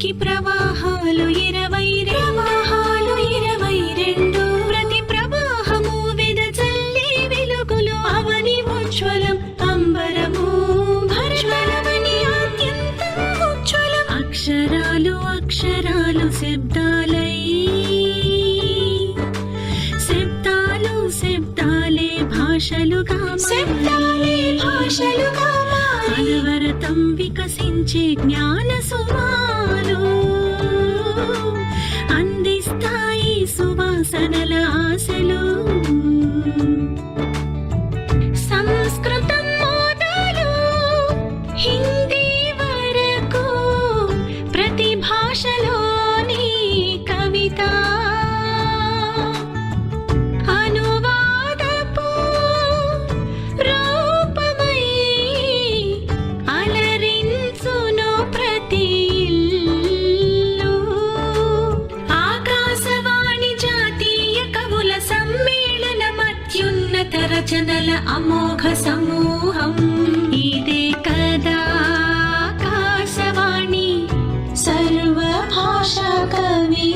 ఉనికి ప్రవాహాలు 22 ప్రతి ప్రవాహము వెదజల్లే వెలుగులు అవని ఉజ్వలం అంబరము భరవని అత్యంతం ఉజ్వలం అక్షరాలు అక్షరాలు శబ్దాలై శబ్దాలు శబ్దాలే భాషలుగా అనవరతం వికసించే జ్ఞాన సుమాలు అందిస్తాయి సువాసనల ఆశలు సంస్కృతం మొదలు హిందీ వరకు ప్రతి భాషలోని కవిత అనువాదపు రూపమై అలరించును ప్రతి ఇల్లు ఆకాశవాణి జాతీయ కవుల సమ్మేళనం అత్యున్నత రచనల అమోఘ సమూహం ఇదే కదా ఆకాశవాణి సర్వభాషా కవి